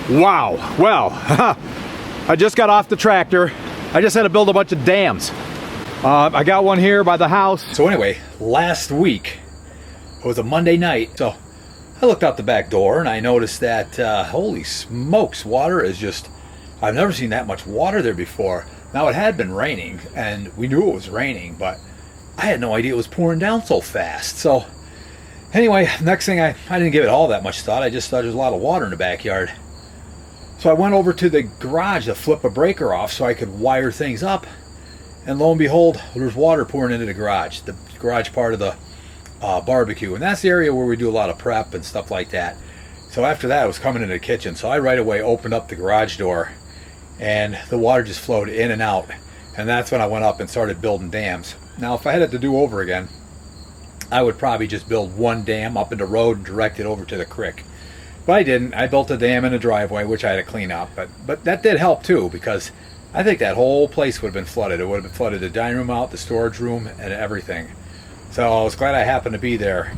Wow, well, I just got off the tractor. I just had to build a bunch of dams. I got one here by the house. So anyway, last week, it was a Monday night, so I looked out the back door and I noticed that, holy smokes, water is just, I've never seen that much water there before. Now it had been raining and we knew it was raining, but I had no idea it was pouring down so fast. So anyway, next thing I didn't give it all that much thought. I just thought there's a lot of water in the backyard. So I went over to the garage to flip a breaker off so I could wire things up. And lo and behold, there's water pouring into the garage part of the barbecue. And that's the area where we do a lot of prep and stuff like that. So after that, it was coming into the kitchen. So I right away opened up the garage door and the water just flowed in and out. And that's when I went up and started building dams. Now, if I had it to do over again, I would probably just build one dam up in the road and direct it over to the creek. But I didn't. I built a dam in a driveway, which I had to clean up. But that did help too, because I think that whole place would have been flooded. It would have been flooded, the dining room out, the storage room, and everything. So I was glad I happened to be there.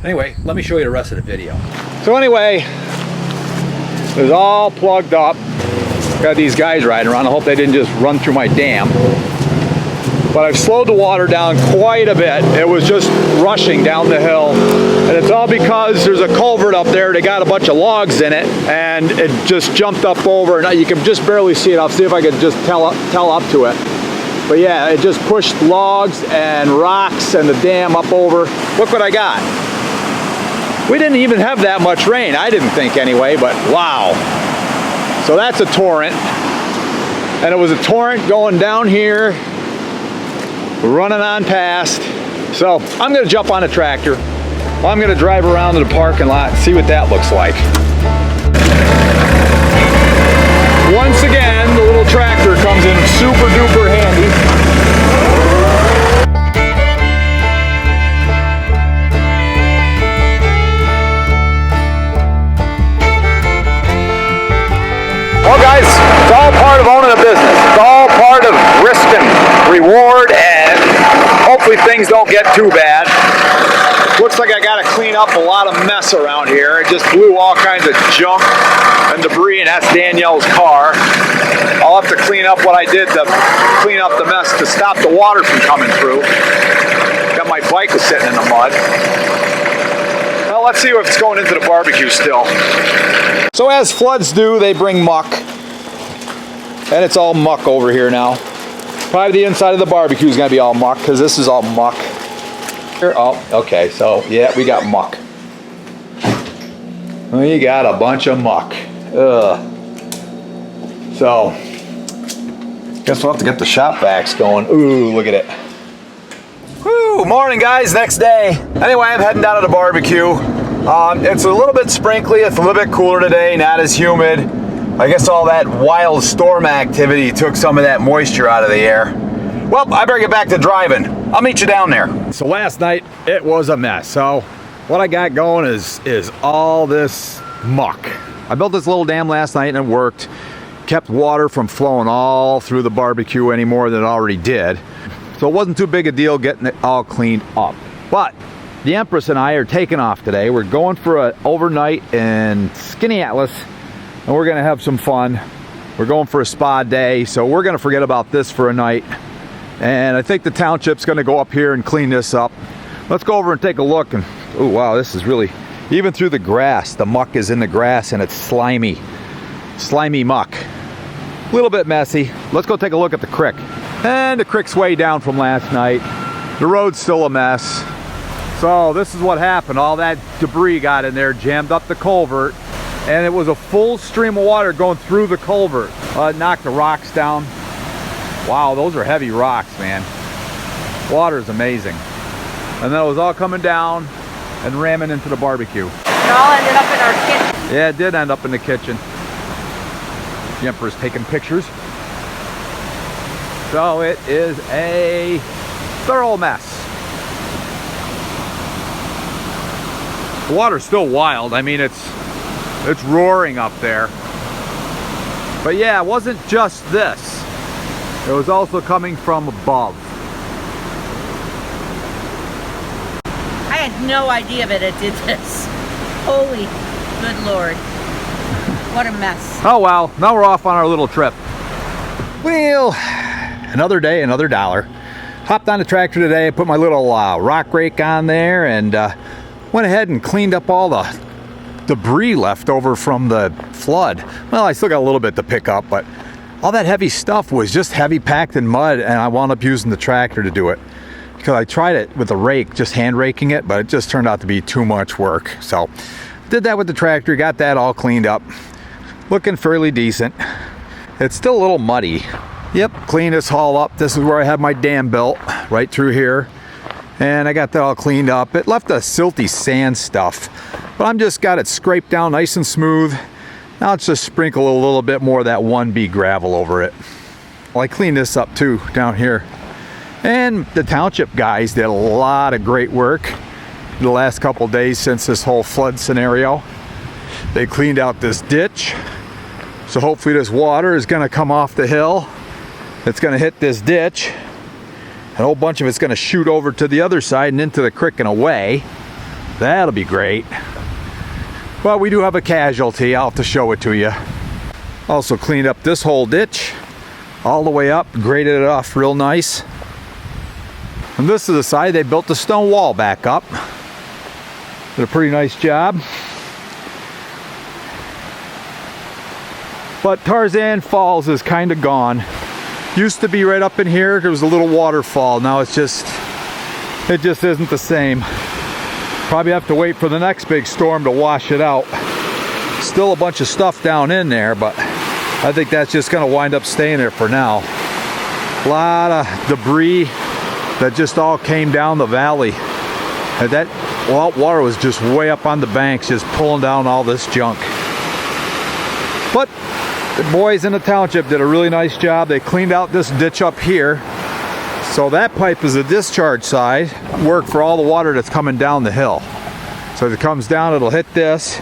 Anyway, let me show you the rest of the video. So anyway, it was all plugged up. Got these guys riding around. I hope they didn't just run through my dam. But I've slowed the water down quite a bit. It was just rushing down the hill. And it's all because there's a culvert up there. They got a bunch of logs in it and it just jumped up over. Now you can just barely see it. I'll see if I can just tell up to it. But yeah, it just pushed logs and rocks and the dam up over. Look what I got. We didn't even have that much rain. I didn't think anyway, but wow. So that's a torrent. And it was a torrent going down here, running on past. So I'm gonna jump on a tractor. I'm gonna drive around to the parking lot and see what that looks like. Once again, the little tractor comes in super duper handy. Well guys, it's all part of owning a business. It's all part of risk and reward, and hopefully things don't get too bad. Looks like I gotta clean up a lot of mess around here. It just blew all kinds of junk and debris, and that's Danielle's car. I'll have to clean up what I did to clean up the mess to stop the water from coming through. Got my bike was sitting in the mud. Well, let's see if it's going into the barbecue still. So as floods do, they bring muck. And it's all muck over here now. Probably the inside of the barbecue is going to be all muck, because this is all muck. Oh, okay, so yeah, we got muck. We got a bunch of muck. Ugh. So, guess we'll have to get the shop vacs going. Ooh, look at it. Woo, morning guys, next day. Anyway, I'm heading down to the barbecue. It's a little bit sprinkly, it's a little bit cooler today, not as humid. I guess all that wild storm activity took some of that moisture out of the air. Well, I better get back to driving. I'll meet you down there. So last night, it was a mess. So what I got going is all this muck. I built this little dam last night and it worked. Kept water from flowing all through the barbecue any more than it already did. So it wasn't too big a deal getting it all cleaned up. But the Empress and I are taking off today. We're going for an overnight in Skaneateles, and we're gonna have some fun. We're going for a spa day, so we're gonna forget about this for a night. And I think the township's gonna go up here and clean this up. Let's go over and take a look. And oh wow, this is really, even through the grass, the muck is in the grass and it's slimy muck. A little bit messy. Let's go take a look at the creek. And the creek's way down from last night. The road's still a mess. So this is what happened. All that debris got in there, jammed up the culvert, and it was a full stream of water going through the culvert. It knocked the rocks down. Wow, those are heavy rocks, man. Water is amazing. And then it was all coming down and ramming into the barbecue. It all ended up in our kitchen. Yeah, it did end up in the kitchen. The Emperor's taking pictures. So it is a thorough mess. The water's still wild. I mean, it's roaring up there. But yeah, it wasn't just this. It was also coming from above. I had no idea that it did this. Holy good Lord. What a mess. Oh well, now we're off on our little trip. Well, another day, another dollar. Hopped on the tractor today, put my little rock rake on there, and went ahead and cleaned up all the debris left over from the flood. Well, I still got a little bit to pick up, but all that heavy stuff was just heavy packed in mud, and I wound up using the tractor to do it. Because I tried it with a rake, just hand raking it, but it just turned out to be too much work. So did that with the tractor, got that all cleaned up. Looking fairly decent. It's still a little muddy. Yep, cleaned this haul up. This is where I have my dam built, right through here. And I got that all cleaned up. It left a silty sand stuff, but I'm just got it scraped down nice and smooth. Now let's just sprinkle a little bit more of that 1B gravel over it. Well, I cleaned this up too, down here. And the township guys did a lot of great work the last couple days since this whole flood scenario. They cleaned out this ditch. So hopefully this water is gonna come off the hill. It's gonna hit this ditch. A whole bunch of it's gonna shoot over to the other side and into the creek and away. That'll be great. But we do have a casualty. I'll have to show it to you. Also cleaned up this whole ditch all the way up, graded it off real nice. And this is the side they built the stone wall back up. Did a pretty nice job. But Tarzan Falls is kind of gone. Used to be right up in here. There was a little waterfall. Now it just isn't the same. Probably have to wait for the next big storm to wash it out. Still a bunch of stuff down in there, but I think that's just gonna wind up staying there for now. A lot of debris that just all came down the valley. And that water was just way up on the banks, just pulling down all this junk. But the boys in the township did a really nice job. They cleaned out this ditch up here. So that pipe is a discharge side, work for all the water that's coming down the hill. So as it comes down, it'll hit this,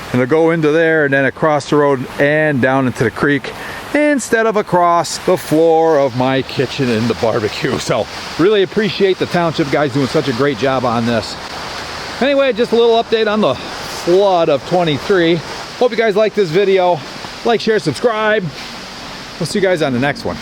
and it'll go into there, and then across the road and down into the creek, instead of across the floor of my kitchen in the barbecue. So really appreciate the township guys doing such a great job on this. Anyway, just a little update on the flood of 23. Hope you guys like this video. Like, share, subscribe. We'll see you guys on the next one.